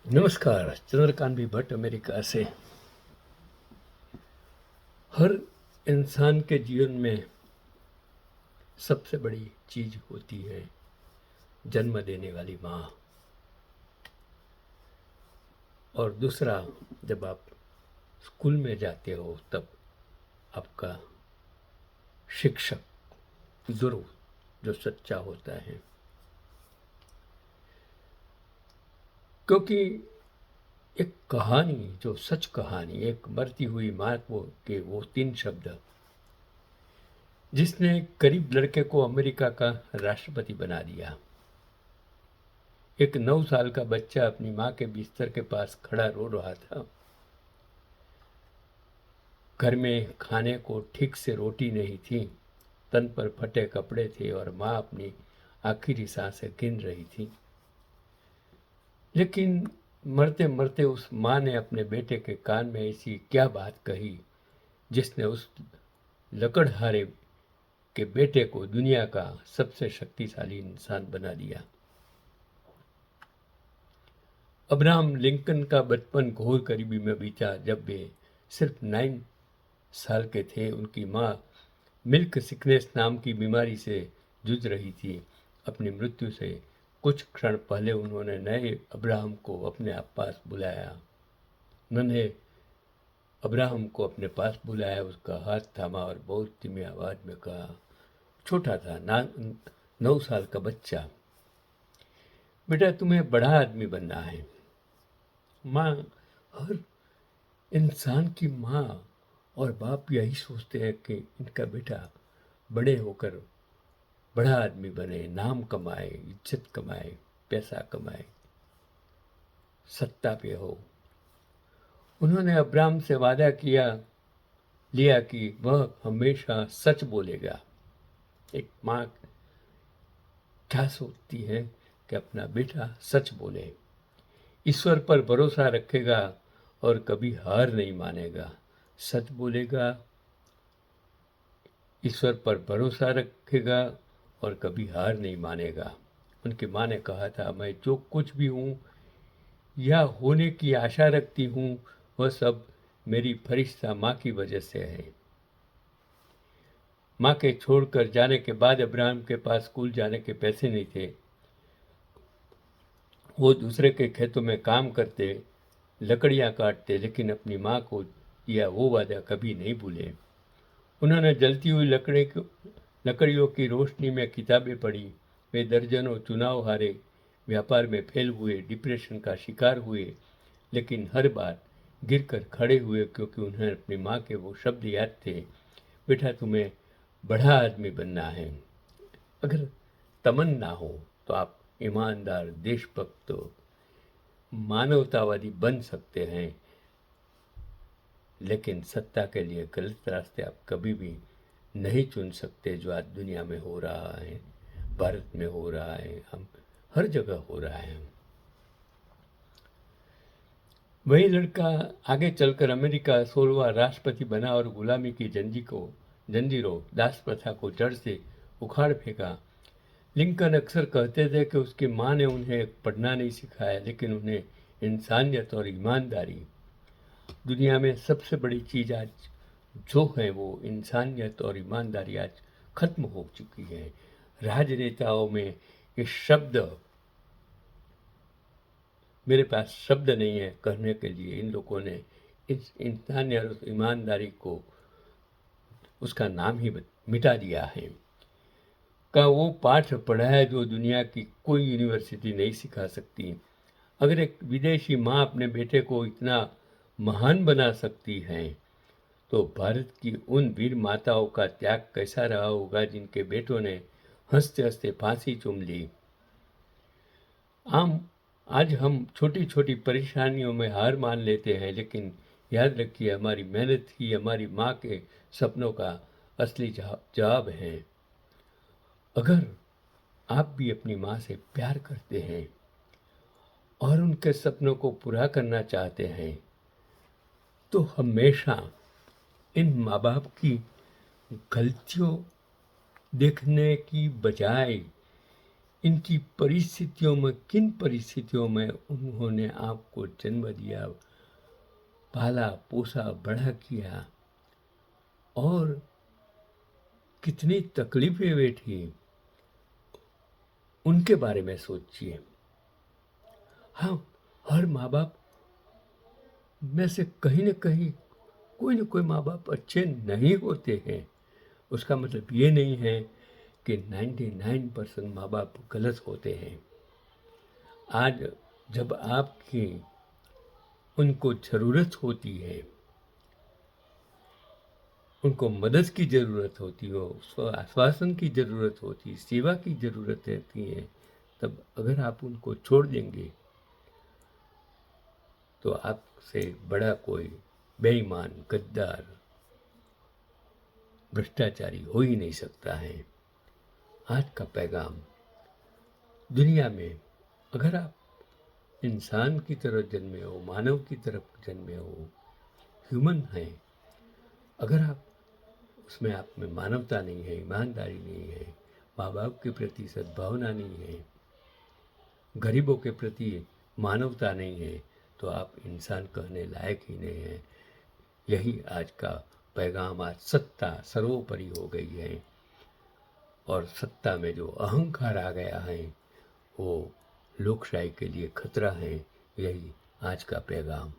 नमस्कार। चंद्रकांत भट्ट अमेरिका से। हर इंसान के जीवन में सबसे बड़ी चीज होती है जन्म देने वाली माँ, और दूसरा जब आप स्कूल में जाते हो तब आपका शिक्षक, गुरु, जो सच्चा होता है। क्योंकि एक कहानी, जो सच कहानी, एक मरती हुई माँ को के वो 3 शब्द जिसने गरीब लड़के को अमेरिका का राष्ट्रपति बना दिया। एक 9 साल का बच्चा अपनी माँ के बिस्तर के पास खड़ा रो रहा था। घर में खाने को ठीक से रोटी नहीं थी, तन पर फटे कपड़े थे और माँ अपनी आखिरी सांसें गिन रही थी। लेकिन मरते मरते उस माँ ने अपने बेटे के कान में ऐसी क्या बात कही जिसने उस लकड़हारे के बेटे को दुनिया का सबसे शक्तिशाली इंसान बना दिया। अब्राहम लिंकन का बचपन घोर गरीबी में बीता। जब वे सिर्फ 9 साल के थे, उनकी माँ मिल्क सिकनेस नाम की बीमारी से जूझ रही थी। अपनी मृत्यु से कुछ क्षण पहले उन्होंने नए अब्राहम को अपने पास बुलाया। नन्हे अब्राहम को अपने पास बुलाया, उसका हाथ थामा और बहुत धीमी आवाज में कहा, छोटा था 9 साल का बच्चा, बेटा तुम्हें बड़ा आदमी बनना है। माँ, हर इंसान की माँ और बाप यही सोचते हैं कि इनका बेटा बड़े होकर बड़ा आदमी बने, नाम कमाए, इज्जत कमाए, पैसा कमाए, सत्ता पे हो। उन्होंने अब्राहम से वादा लिया कि वह हमेशा सच बोलेगा। एक माँ क्या सोचती है कि अपना बेटा सच बोले, ईश्वर पर भरोसा रखेगा और कभी हार नहीं मानेगा। सच बोलेगा, ईश्वर पर भरोसा रखेगा और कभी हार नहीं मानेगा। उनकी माँ ने कहा था, मैं जो कुछ भी हूँ या होने की आशा रखती हूँ वह सब मेरी फरिश्ता माँ की वजह से है। माँ के छोड़कर जाने के बाद अब्राहम के पास स्कूल जाने के पैसे नहीं थे। वो दूसरे के खेतों में काम करते, लकड़ियाँ काटते, लेकिन अपनी माँ को किया वो वादा कभी नहीं भूले। उन्होंने जलती हुई लकड़ियों की रोशनी में किताबें पढ़ी। वे दर्जनों चुनाव हारे, व्यापार में फेल हुए, डिप्रेशन का शिकार हुए, लेकिन हर बार गिरकर खड़े हुए क्योंकि उन्हें अपनी माँ के वो शब्द याद थे, बेटा तुम्हें बड़ा आदमी बनना है। अगर तमन्ना हो तो आप ईमानदार, देशभक्त, मानवतावादी बन सकते हैं, लेकिन सत्ता के लिए गलत रास्ते आप कभी भी नहीं चुन सकते। जो आज दुनिया में हो रहा है, भारत में हो रहा है, हम हर जगह हो रहा है। वही लड़का आगे चलकर अमेरिका 16वां राष्ट्रपति बना और गुलामी की जंजीरों, दास प्रथा को जड़ से उखाड़ फेंका। लिंकन अक्सर कहते थे कि उसकी माँ ने उन्हें पढ़ना नहीं सिखाया, लेकिन उन्हें इंसानियत और ईमानदारी। दुनिया में सबसे बड़ी चीज आज जो है वो इंसानियत और ईमानदारी आज खत्म हो चुकी है। राजनेताओं में ये शब्द, मेरे पास शब्द नहीं है कहने के लिए, इन लोगों ने इस इंसानियत और ईमानदारी को, उसका नाम ही मिटा दिया है। का वो पाठ पढ़ा है जो दुनिया की कोई यूनिवर्सिटी नहीं सिखा सकती। अगर एक विदेशी माँ अपने बेटे को इतना महान बना सकती है, तो भारत की उन वीर माताओं का त्याग कैसा रहा होगा जिनके बेटों ने हंसते हंसते फांसी चूम ली। आज हम छोटी छोटी परेशानियों में हार मान लेते हैं, लेकिन याद रखिए हमारी मेहनत ही हमारी माँ के सपनों का असली जवाब है। अगर आप भी अपनी माँ से प्यार करते हैं और उनके सपनों को पूरा करना चाहते हैं, तो हमेशा इन माँ बाप की गलतियों देखने की बजाय इनकी परिस्थितियों में, किन परिस्थितियों में उन्होंने आपको जन्म दिया, पाला पोसा बड़ा किया और कितनी तकलीफें वेठी, उनके बारे में सोचिए। हाँ, हर माँ बाप में से कहीं न कहीं कोई न कोई माँ बाप अच्छे नहीं होते हैं। उसका मतलब ये नहीं है कि 99% माँ बाप गलत होते हैं। आज जब आपकी उनको ज़रूरत होती है, उनको मदद की ज़रूरत होती हो, उसको आश्वासन की ज़रूरत होती, सेवा की ज़रूरत रहती है, तब अगर आप उनको छोड़ देंगे तो आपसे बड़ा कोई बेईमान, गद्दार, भ्रष्टाचारी हो ही नहीं सकता है। आज का पैगाम, दुनिया में अगर आप इंसान की तरह जन्मे हो, मानव की तरफ जन्मे हो, ह्यूमन हैं, अगर आप उसमें आप में मानवता नहीं है, ईमानदारी नहीं है, माँ बाप के प्रति सद्भावना नहीं है, गरीबों के प्रति मानवता नहीं है, तो आप इंसान कहने लायक ही नहीं है। यही आज का पैगाम। आज सत्ता सर्वोपरि हो गई है और सत्ता में जो अहंकार आ गया है वो लोकशाही के लिए खतरा है। यही आज का पैगाम।